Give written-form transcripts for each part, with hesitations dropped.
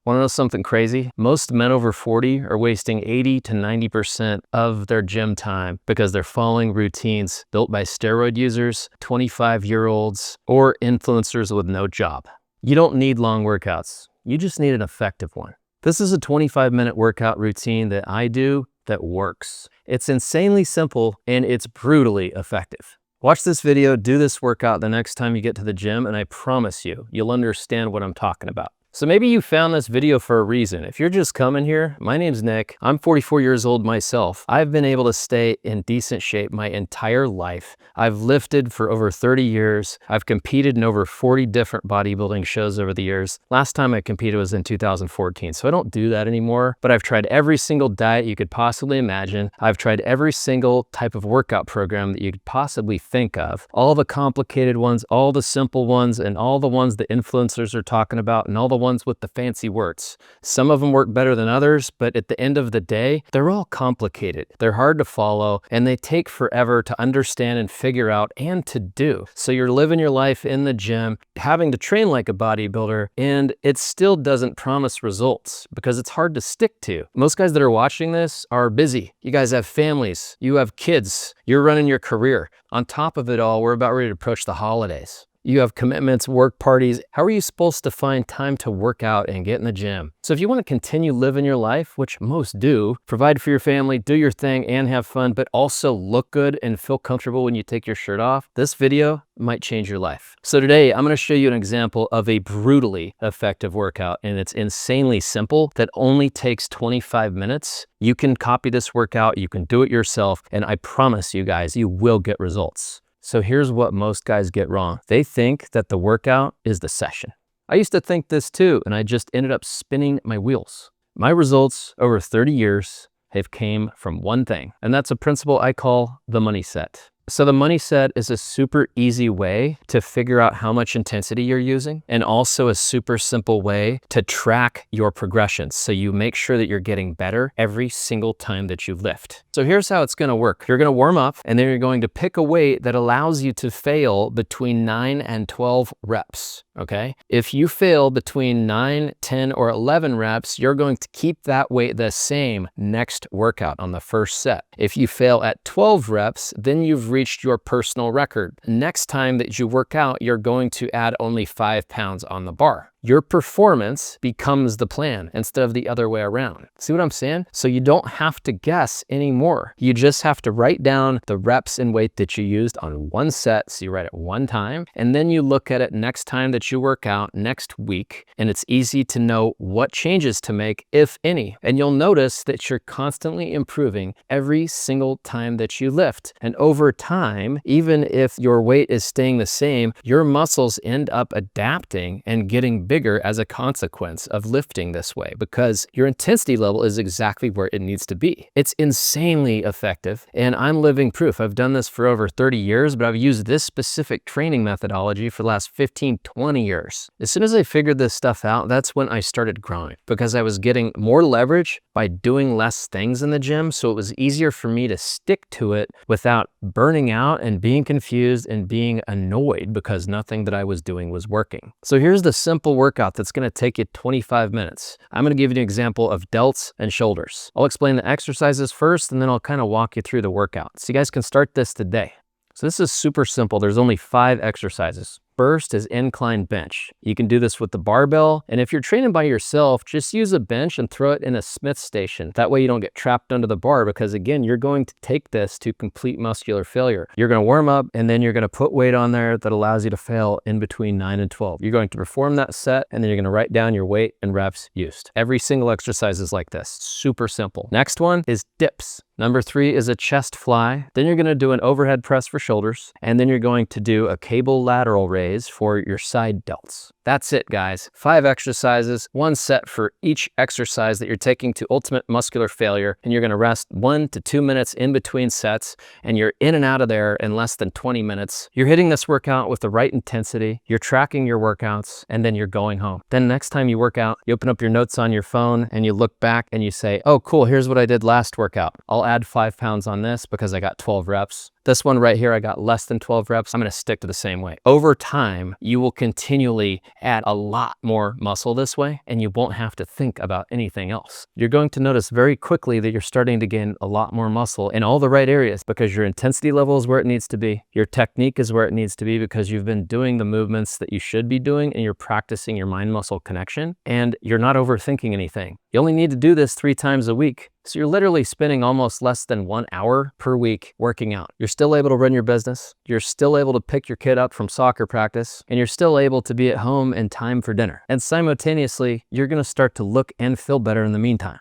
Want to know something crazy? Most men over 40 are wasting 80 to 90% of their gym time because they're following routines built by steroid users, 25-year-olds, or influencers with no job. You don't need long workouts. You just need an effective one. This is a 25-minute workout routine that I do that works. It's insanely simple and it's brutally effective. Watch this video, do this workout the next time you get to the gym, and I promise you, you'll understand what I'm talking about. So maybe you found this video for a reason. If you're just coming here, my name's Nick. I'm 44 years old myself. I've been able to stay in decent shape my entire life. I've lifted for over 30 years. I've competed in over 40 different bodybuilding shows over the years. Last time I competed was in 2014, so I don't do that anymore. But I've tried every single diet you could possibly imagine. I've tried every single type of workout program that you could possibly think of. All the complicated ones, all the simple ones, and all the ones that influencers are talking about, and all the ones with the fancy words. Some of them work better than others, but at the end of the day, they're all complicated. They're hard to follow, and they take forever to understand and figure out and to do. So you're living your life in the gym, having to train like a bodybuilder, and it still doesn't promise results because it's hard to stick to. Most guys that are watching this are busy. You guys have families, you have kids, you're running your career. On top of it all, we're about ready to approach the holidays. You have commitments, work parties. How are you supposed to find time to work out and get in the gym? So if you want to continue living your life, which most do, provide for your family, do your thing and have fun, but also look good and feel comfortable when you take your shirt off, this video might change your life. So today I'm going to show you an example of a brutally effective workout, and it's insanely simple that only takes 25 minutes. You can copy this workout, you can do it yourself, and I promise you guys, you will get results. So here's what most guys get wrong. They think that the workout is the session. I used to think this too, and I just ended up spinning my wheels. My results over 30 years have came from one thing, and that's a principle I call the money set. So the money set is a super easy way to figure out how much intensity you're using, and also a super simple way to track your progressions. So you make sure that you're getting better every single time that you lift. So here's how it's gonna work. You're gonna warm up, and then you're going to pick a weight that allows you to fail between 9 and 12 reps, okay? If you fail between 9, 10, or 11 reps, you're going to keep that weight the same next workout on the first set. If you fail at 12 reps, then you've reached your personal record. Next time that you work out, you're going to add only 5 pounds on the bar. Your performance becomes the plan instead of the other way around. See what I'm saying? So you don't have to guess anymore. You just have to write down the reps and weight that you used on one set. So you write it one time, and then you look at it next time that you work out next week, and it's easy to know what changes to make, if any. And you'll notice that you're constantly improving every single time that you lift. And over time, even if your weight is staying the same, your muscles end up adapting and getting bigger as a consequence of lifting this way, because your intensity level is exactly where it needs to be. It's insanely effective, and I'm living proof. I've done this for over 30 years, but I've used this specific training methodology for the last 15, 20 years. As soon as I figured this stuff out, that's when I started growing, because I was getting more leverage by doing less things in the gym, so it was easier for me to stick to it without burning out and being confused and being annoyed because nothing that I was doing was working. So here's the simple workout that's going to take you 25 minutes. I'm going to give you an example of delts and shoulders. I'll explain the exercises first, and then I'll kind of walk you through the workout. So you guys can start this today. So this is super simple. There's only 5 exercises. First is incline bench. You can do this with the barbell, and if you're training by yourself, just use a bench and throw it in a Smith station. That way you don't get trapped under the bar, because again, you're going to take this to complete muscular failure. You're going to warm up, and then you're going to put weight on there that allows you to fail in between 9 and 12. You're going to perform that set, and then you're going to write down your weight and reps used. Every single exercise is like this. Super simple. Next one is dips. Number 3 is a chest fly. Then you're going to do an overhead press for shoulders, and then you're going to do a cable lateral raise for your side delts. That's it, guys. 5 exercises, 1 set for each exercise that you're taking to ultimate muscular failure, and you're going to rest 1 to 2 minutes in between sets, and you're in and out of there in less than 20 minutes. You're hitting this workout with the right intensity, you're tracking your workouts, and then you're going home. Then next time you work out, you open up your notes on your phone, and you look back and you say, oh cool, here's what I did last workout. I'll add 5 pounds on this because I got 12 reps. This one right here, I got less than 12 reps. I'm gonna stick to the same way. Over time, you will continually add a lot more muscle this way, and you won't have to think about anything else. You're going to notice very quickly that you're starting to gain a lot more muscle in all the right areas because your intensity level is where it needs to be. Your technique is where it needs to be because you've been doing the movements that you should be doing and you're practicing your mind-muscle connection, and you're not overthinking anything. You only need to do this 3 times a week. So you're literally spending almost less than 1 hour per week working out. You're still able to run your business. You're still able to pick your kid up from soccer practice, and you're still able to be at home in time for dinner. And simultaneously, you're gonna start to look and feel better in the meantime.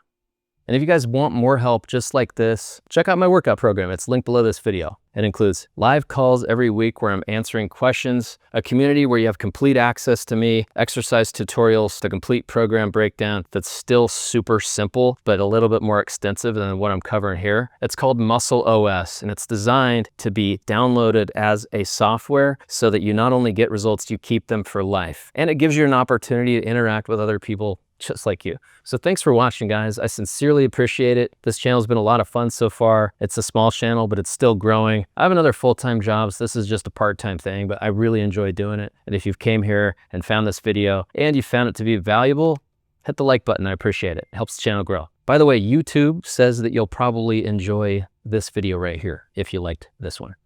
And if you guys want more help just like this, check out my workout program. It's linked below this video. It includes live calls every week where I'm answering questions, a community where you have complete access to me, exercise tutorials, the complete program breakdown that's still super simple, but a little bit more extensive than what I'm covering here. It's called Muscle OS, and it's designed to be downloaded as a software so that you not only get results, you keep them for life. And it gives you an opportunity to interact with other people just like you. So thanks for watching, guys. I sincerely appreciate it. This channel's been a lot of fun so far. It's a small channel, but it's still growing. I have another full-time job, so this is just a part-time thing, but I really enjoy doing it. And if you've came here and found this video and you found it to be valuable, hit the like button. I appreciate it. It helps the channel grow. By the way, YouTube says that you'll probably enjoy this video right here if you liked this one.